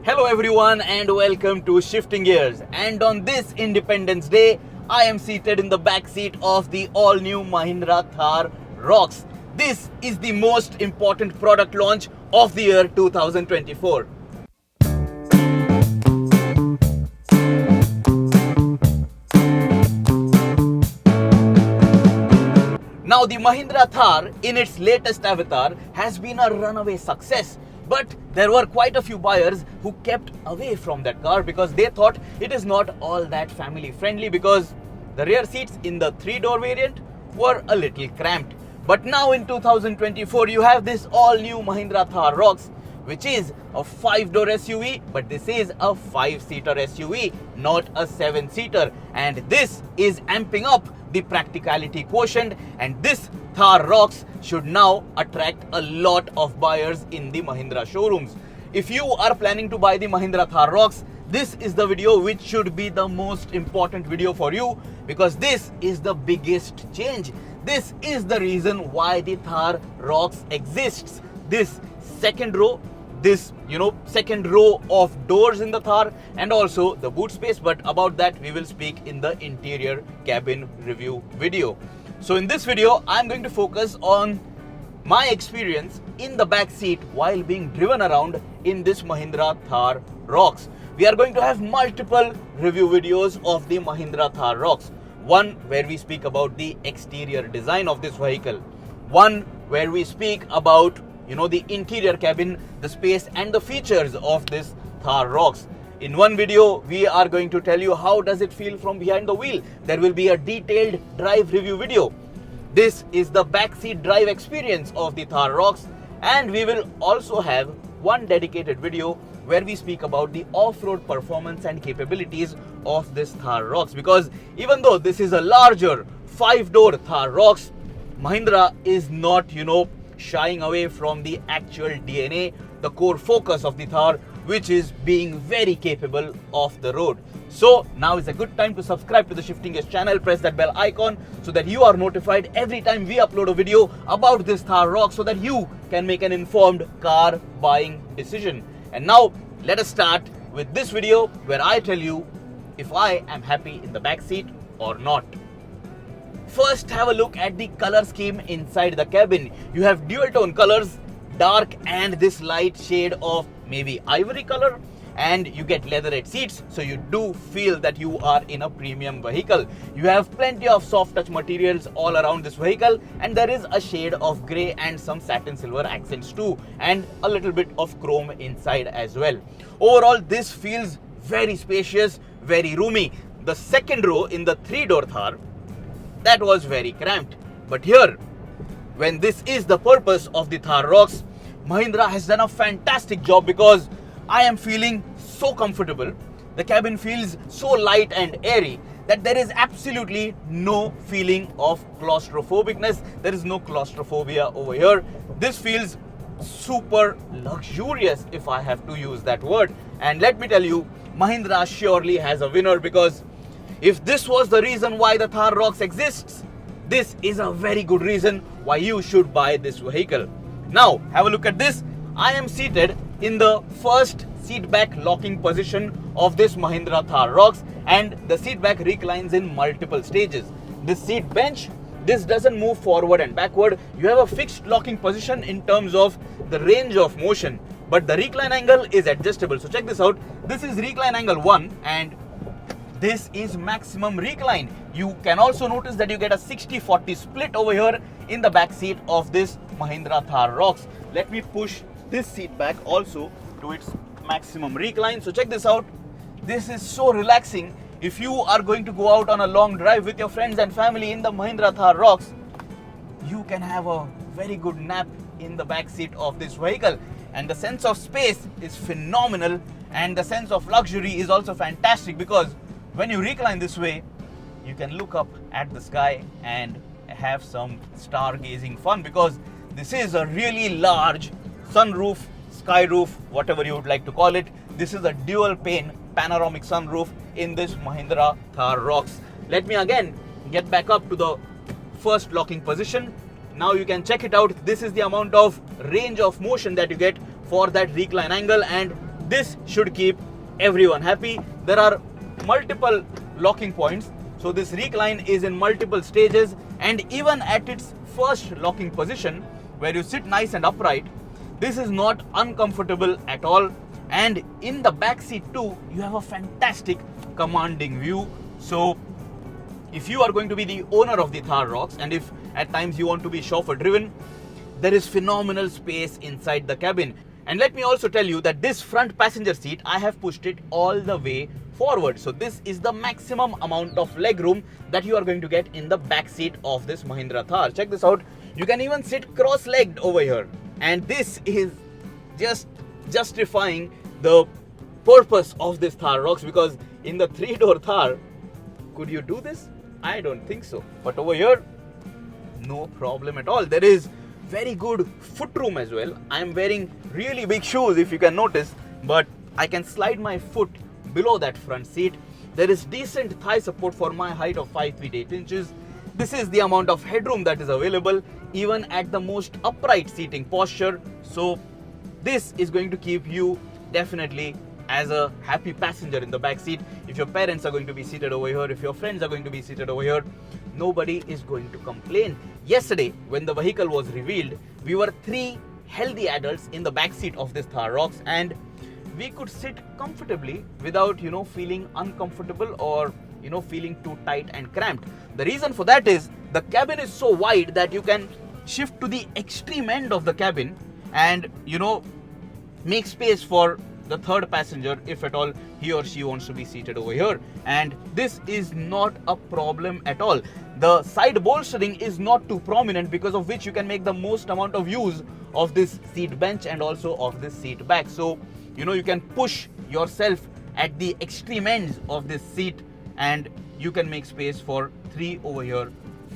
Hello everyone and welcome to Shifting Gears. And on this Independence Day, I am seated in the back seat of the all-new Mahindra Thar Roxx. This is the most important product launch of the year 2024. Now the Mahindra Thar in its latest avatar has been a runaway success. But there were quite a few buyers who kept away from that car because they thought it is not all that family friendly because the rear seats in the 3-door variant were a little cramped. But now in 2024 you have this all new Mahindra Thar Roxx, which is a 5-door SUV, but this is a 5-seater SUV, not a 7-seater. And this is amping up the practicality quotient, and this Thar Roxx should now attract a lot of buyers in the Mahindra showrooms. If you are planning to buy the Mahindra Thar Roxx, this is the video which should be the most important video for you, because this is the biggest change. This is the reason why the Thar Roxx exists. This second row of doors in the Thar, and also the boot space, but about that we will speak in the interior cabin review video. So in this video I'm going to focus on my experience in the back seat while being driven around in this Mahindra Thar Roxx. We are going to have multiple review videos of the Mahindra Thar Roxx. One where we speak about the exterior design of this vehicle. One where we speak about the interior cabin, the space and the features of this Thar Roxx. In one video, we are going to tell you how does it feel from behind the wheel. There will be a detailed drive review video. This is the backseat drive experience of the Thar Roxx, and we will also have one dedicated video where we speak about the off-road performance and capabilities of this Thar Roxx. Because even though this is a larger 5-door Thar Roxx, Mahindra is not, shying away from the actual DNA, the core focus of the Thar, which is being very capable off the road. So now is a good time to subscribe to the Shifting Gears channel, press that bell icon so that you are notified every time we upload a video about this Thar Roxx, so that you can make an informed car buying decision. And now let us start with this video where I tell you if I am happy in the back seat or not. First, have a look at the color scheme inside the cabin. You have dual tone colors, dark and this light shade of maybe ivory color, and you get leatherette seats, so you do feel that you are in a premium vehicle. You have plenty of soft touch materials all around this vehicle, and there is a shade of grey and some satin silver accents too, and a little bit of chrome inside as well. Overall, this feels very spacious, very roomy. The second row in the 3-door Thar, that was very cramped. But here, when this is the purpose of the Thar Roxx, Mahindra has done a fantastic job, because I am feeling so comfortable. The cabin feels so light and airy that there is absolutely no feeling of claustrophobicness. There is no claustrophobia over here. This feels super luxurious, if I have to use that word. And let me tell you, Mahindra surely has a winner, because if this was the reason why the Thar Roxx exists, this is a very good reason why you should buy this vehicle. Now, have a look at this. I am seated in the first seat back locking position of this Mahindra Thar Roxx, and the seat back reclines in multiple stages. This seat bench, this doesn't move forward and backward. You have a fixed locking position in terms of the range of motion, but the recline angle is adjustable. So check this out. This is recline angle 1, and this is maximum recline. You can also notice that you get a 60-40 split over here in the back seat of this Mahindra Thar Roxx. Let me push this seat back also to its maximum recline. So check this out. This is so relaxing. If you are going to go out on a long drive with your friends and family in the Mahindra Thar Roxx, you can have a very good nap in the back seat of this vehicle. And the sense of space is phenomenal, and the sense of luxury is also fantastic, because when you recline this way, you can look up at the sky and have some stargazing fun, because this is a really large sunroof, sky roof, whatever you would like to call it. This is a dual pane panoramic sunroof in this Mahindra Thar Roxx. Let me again get back up to the first locking position. Now you can check it out. This is the amount of range of motion that you get for that recline angle, and This should keep everyone happy. There are multiple locking points, so this recline is in multiple stages, and even at its first locking position where you sit nice and upright, this is not uncomfortable at all. And in the back seat too, you have a fantastic commanding view. So if you are going to be the owner of the Thar Roxx, and if at times you want to be chauffeur driven, there is phenomenal space inside the cabin. And let me also tell you that this front passenger seat, I have pushed it all the way forward. So this is the maximum amount of leg room that you are going to get in the back seat of this Mahindra Thar. Check this out. You can even sit cross-legged over here. And this is just justifying the purpose of this Thar Roxx, because in the 3-door Thar, could you do this? I don't think so. But over here, no problem at all. There is very good foot room as well. I am wearing really big shoes, if you can notice, but I can slide my foot below that front seat. There is decent thigh support for my height of 5 feet 8 inches. This is the amount of headroom that is available even at the most upright seating posture. So this is going to keep you definitely as a happy passenger in the back seat. If your parents are going to be seated over here, if your friends are going to be seated over here, nobody is going to complain. Yesterday, when the vehicle was revealed, we were 3 healthy adults in the back seat of this Thar Roxx, and we could sit comfortably without, feeling uncomfortable or, feeling too tight and cramped. The reason for that is the cabin is so wide that you can shift to the extreme end of the cabin and, make space for the third passenger if at all he or she wants to be seated over here. And this is not a problem at all. The side bolstering is not too prominent, because of which you can make the most amount of use of this seat bench and also of this seat back. So, you can push yourself at the extreme ends of this seat and you can make space for 3 over here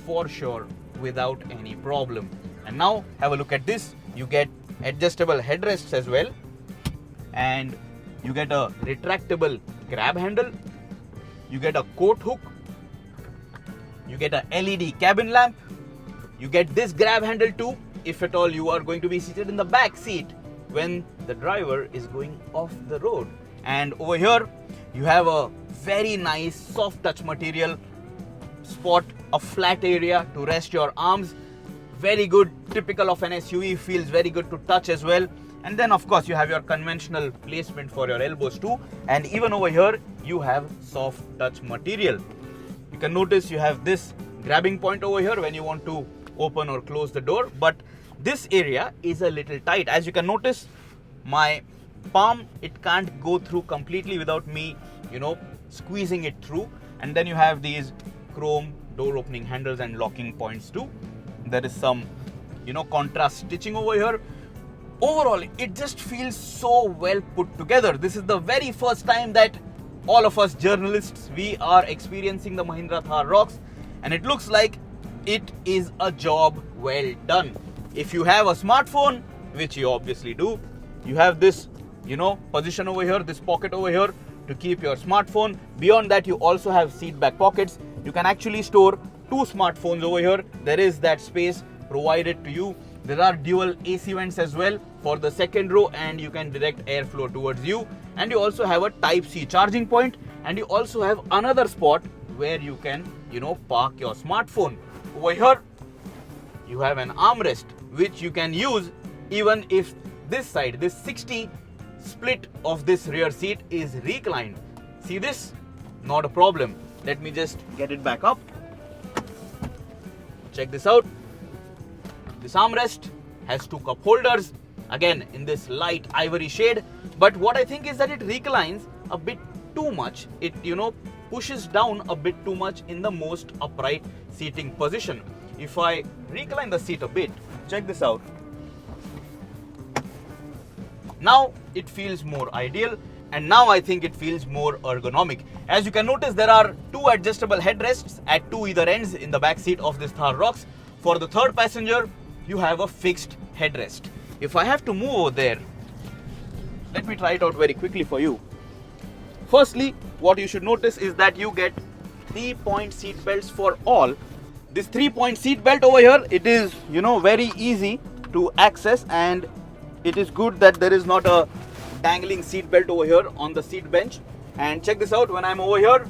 for sure without any problem. And now have a look at this. You get adjustable headrests as well, and you get a retractable grab handle, you get a coat hook, you get a LED cabin lamp, you get this grab handle too if at all you are going to be seated in the back seat when the driver is going off the road. And over here you have a very nice soft touch material spot, a flat area to rest your arms. Very good, typical of an SUV, feels very good to touch as well. And then of course you have your conventional placement for your elbows too. And even over here you have soft touch material. You can notice you have this grabbing point over here when you want to open or close the door. But this area is a little tight. As you can notice, my palm, it can't go through completely without me, squeezing it through. And then you have these chrome door opening handles and locking points too. There is some, contrast stitching over here. Overall, it just feels so well put together. This is the very first time that all of us journalists, we are experiencing the Mahindra Thar Roxx, and it looks like it is a job well done. If you have a smartphone, which you obviously do, you have this, position over here, this pocket over here to keep your smartphone. Beyond that, you also have seat back pockets. You can actually store 2 smartphones over here. There is that space provided to you. There are dual AC vents as well for the second row, and you can direct airflow towards you. And you also have a Type-C charging point, and you also have another spot where you can, park your smartphone. Over here, you have an armrest which you can use even if this side, this 60 split of this rear seat is reclined. See this? Not a problem. Let me just get it back up. Check this out. This armrest has 2 cup holders, again in this light ivory shade. But what I think is that it reclines a bit too much. It, pushes down a bit too much in the most upright seating position. If I recline the seat a bit, check this out. Now it feels more ideal, and now I think it feels more ergonomic. As you can notice, there are 2 adjustable headrests at 2 either ends in the back seat of this Thar Roxx. For the third passenger, you have a fixed headrest. If I have to move over there, let me try it out very quickly for you. Firstly, what you should notice is that you get 3-point seat belts for all. This 3-point seat belt over here, it is, very easy to access, and it is good that there is not a dangling seat belt over here on the seat bench. And check this out, when I'm over here,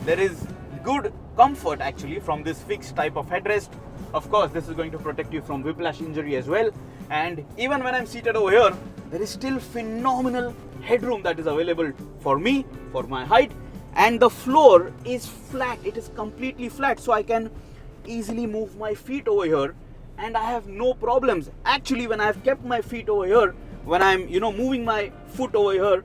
there is good comfort actually from this fixed type of headrest. Of course, this is going to protect you from whiplash injury as well. And even when I'm seated over here, there is still phenomenal headroom that is available for me, for my height. And the floor is flat, it is completely flat, so I can easily move my feet over here and I have no problems. Actually, when I've kept my feet over here, when I'm moving my foot over here,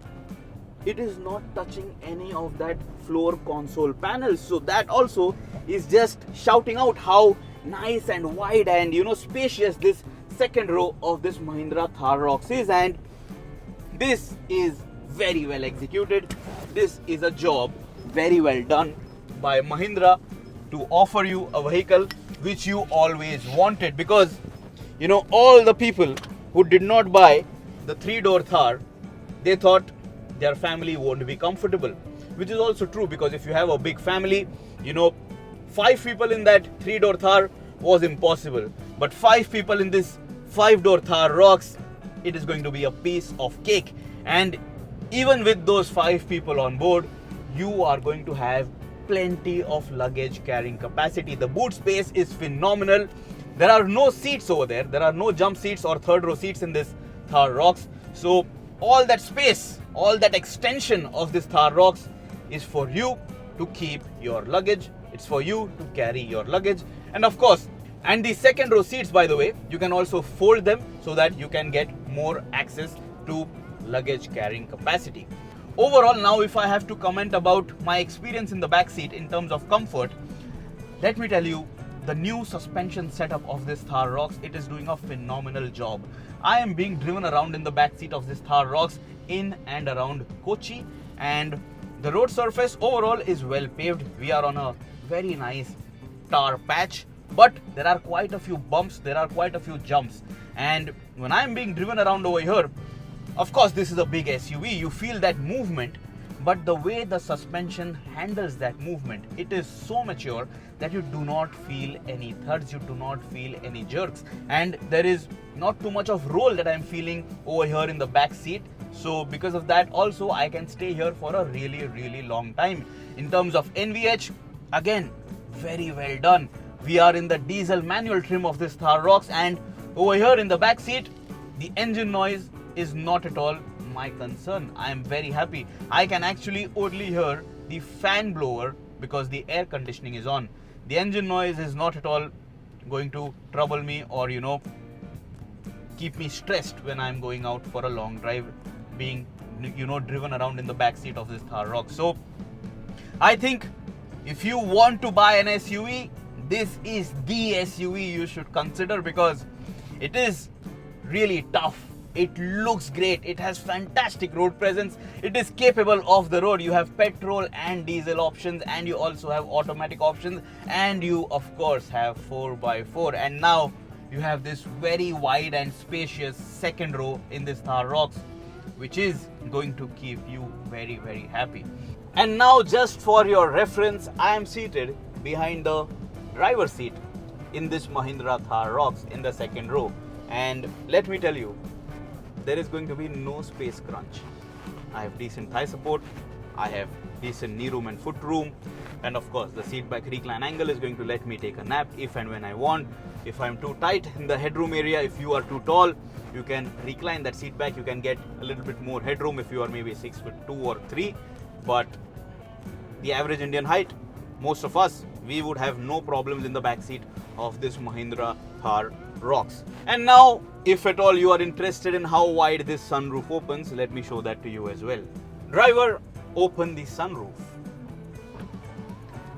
it is not touching any of that floor console panels. So that also is just shouting out how nice and wide and spacious this second row of this Mahindra Thar Roxx is. And this is very well executed. This is a job very well done by Mahindra to offer you a vehicle which you always wanted, because all the people who did not buy the 3-door Thar, they thought their family won't be comfortable, which is also true, because if you have a big family, 5 people in that 3-door Thar was impossible, but 5 people in this 5-door Thar Roxx, it is going to be a piece of cake. And even with those 5 people on board, you are going to have plenty of luggage carrying capacity. The boot space is phenomenal. There are no seats over there. There are no jump seats or third row seats in this Thar Roxx. So all that space, all that extension of this Thar Roxx is for you to keep your luggage. It's for you to carry your luggage. And of course, and the second row seats, by the way, you can also fold them so that you can get more access to luggage carrying capacity. Overall, now if I have to comment about my experience in the back seat in terms of comfort, let me tell you, the new suspension setup of this Thar Roxx, it is doing a phenomenal job. I am being driven around in the back seat of this Thar Roxx in and around Kochi, and the road surface overall is well paved. We are on a very nice tar patch, but there are quite a few bumps, there are quite a few jumps. And when I am being driven around over here, of course, this is a big SUV, you feel that movement, but the way the suspension handles that movement, it is so mature that you do not feel any thuds, you do not feel any jerks, and there is not too much of roll that I am feeling over here in the back seat. So because of that also, I can stay here for a really long time. In terms of NVH, again, very well done. We are in the diesel manual trim of this Thar Roxx, and over here in the back seat, the engine noise is not at all my concern. I am very happy. I can actually only hear the fan blower because the air conditioning is on. The engine noise is not at all going to trouble me or keep me stressed when I'm going out for a long drive, being driven around in the back seat of this Thar Roxx. So I think if you want to buy an SUV, this is the SUV you should consider, because it is really tough. It looks great. It has fantastic road presence. It is capable of the road. You have petrol and diesel options, and you also have automatic options, and you of course have 4x4. And now you have this very wide and spacious second row in this Thar Roxx, which is going to keep you very happy. And now, just for your reference, I am seated behind the driver's seat in this Mahindra Thar Roxx in the second row. And let me tell you, there is going to be no space crunch. I have decent thigh support, I have decent knee room and foot room, and of course the seat back recline angle is going to let me take a nap if and when I want. If I'm too tight in the headroom area, if you are too tall, you can recline that seat back, you can get a little bit more headroom if you are maybe 6'2" or 3. But the average Indian height, most of us, we would have no problems in the back seat of this Mahindra Thar Roxx. And now, if at all you are interested in how wide this sunroof opens, let me show that to you as well. Driver, open the sunroof.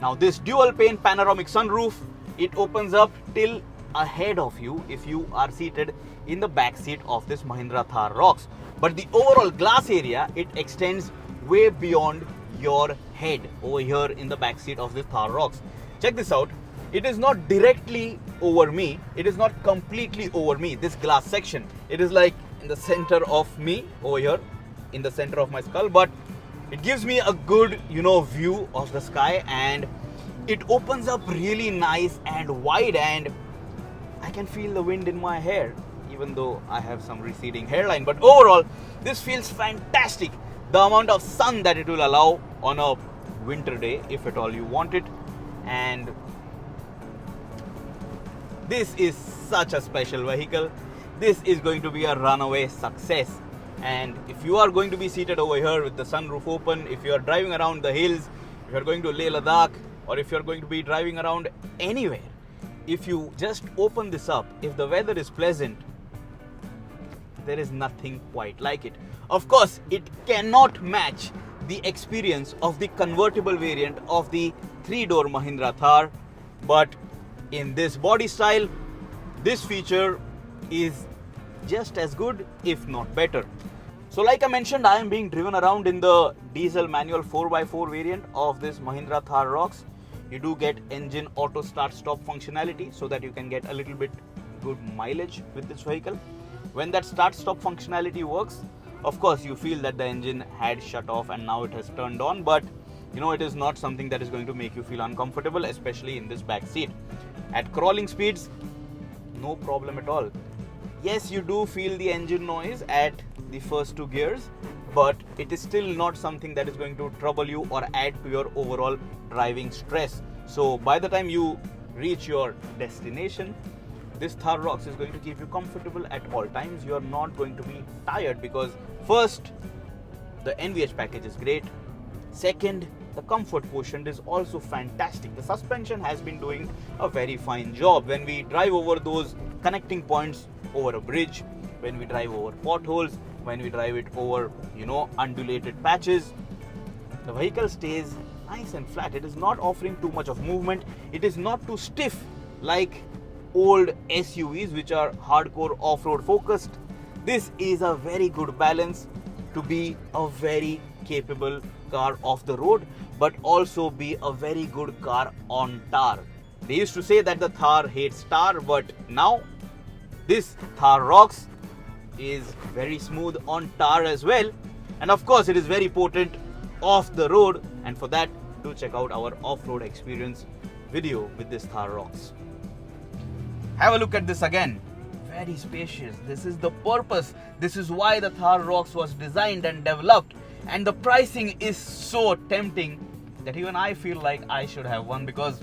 Now this dual pane panoramic sunroof, it opens up till ahead of you if you are seated in the back seat of this Mahindra Thar Roxx. But the overall glass area, it extends way beyond your head over here in the back seat of this Thar Roxx. Check this out. It is not directly over me. It is not completely over me, this glass section. It is like in the center of me over here, in the center of my skull, but it gives me a good, view of the sky, and it opens up really nice and wide, and I can feel the wind in my hair. even though I have some receding hairline. But overall, this feels fantastic. The amount of sun that it will allow on a winter day, if at all you want it. And this is such a special vehicle. This is going to be a runaway success. And if you are going to be seated over here with the sunroof open, if you are driving around the hills, if you are going to Leh Ladakh, or if you are going to be driving around anywhere, if you just open this up, if the weather is pleasant, there is nothing quite like it. Of course, it cannot match the experience of the convertible variant of the 3-door Mahindra Thar, but in this body style, this feature is just as good, if not better. So like I mentioned, I am being driven around in the diesel manual 4x4 variant of this Mahindra Thar Roxx. You do get engine auto start stop functionality so that you can get a little bit good mileage with this vehicle. When that start stop functionality works, of course you feel that the engine had shut off and now it has turned on, but you know, it is not something that is going to make you feel uncomfortable, especially in this back seat. At crawling speeds, no problem at all. Yes, you do feel the engine noise at the first 2 gears, but it is still not something that is going to trouble you or add to your overall driving stress. So by the time you reach your destination, this Thar Roxx is going to keep you comfortable at all times. You are not going to be tired because first, the NVH package is great. Second, the comfort quotient is also fantastic. The suspension has been doing a very fine job. When we drive over those connecting points over a bridge, when we drive over potholes, when we drive it over, undulated patches, the vehicle stays nice and flat. It is not offering too much of movement. It is not too stiff like old SUVs which are hardcore off-road focused. This is a very good balance to be a very capable car off the road, but also be a very good car on tar. They used to say that the Thar hates tar, but now this Thar Roxx is very smooth on tar as well. And of course, it is very potent off the road. And for that, do check out our off-road experience video with this Thar Roxx. Have a look at this again. Very spacious. This is the purpose. This is why the Thar Roxx was designed and developed. And the pricing is so tempting that even I feel like I should have one, because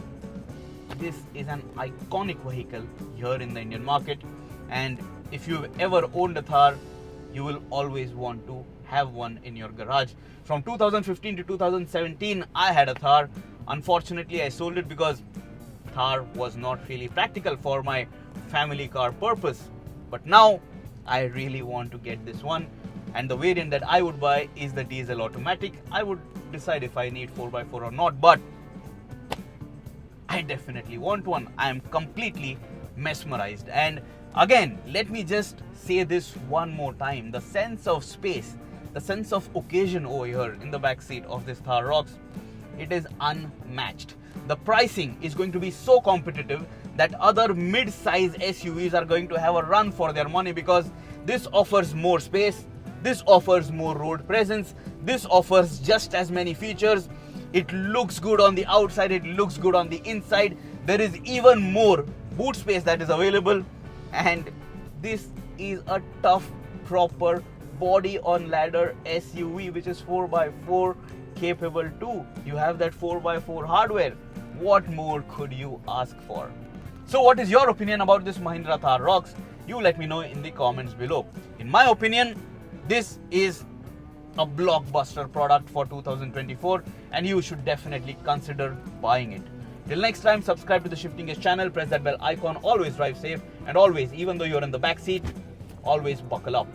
this is an iconic vehicle here in the Indian market. And if you've ever owned a Thar, you will always want to have one in your garage. From 2015 to 2017, I had a Thar. Unfortunately, I sold it because Thar was not really practical for my family car purpose. But now I really want to get this one, and the variant that I would buy is the diesel automatic. I would decide if I need 4x4 or not, but I definitely want one. I am completely mesmerized. And again, let me just say this one more time. The sense of space, the sense of occasion over here in the back seat of this Thar Roxx, it is unmatched. The pricing is going to be so competitive that other mid-size SUVs are going to have a run for their money, because this offers more space, this offers more road presence, this offers just as many features. It looks good on the outside, it looks good on the inside. There is even more boot space that is available, and this is a tough, proper body on ladder SUV which is 4x4 capable too. You have that 4x4 hardware. What more could you ask for? So what is your opinion about this Mahindra Thar Roxx? You let me know in the comments below. In my opinion, this is a blockbuster product for 2024, and you should definitely consider buying it. Till next time, subscribe to the Shifting Edge channel, press that bell icon, always drive safe, and always, even though you're in the back seat, always buckle up.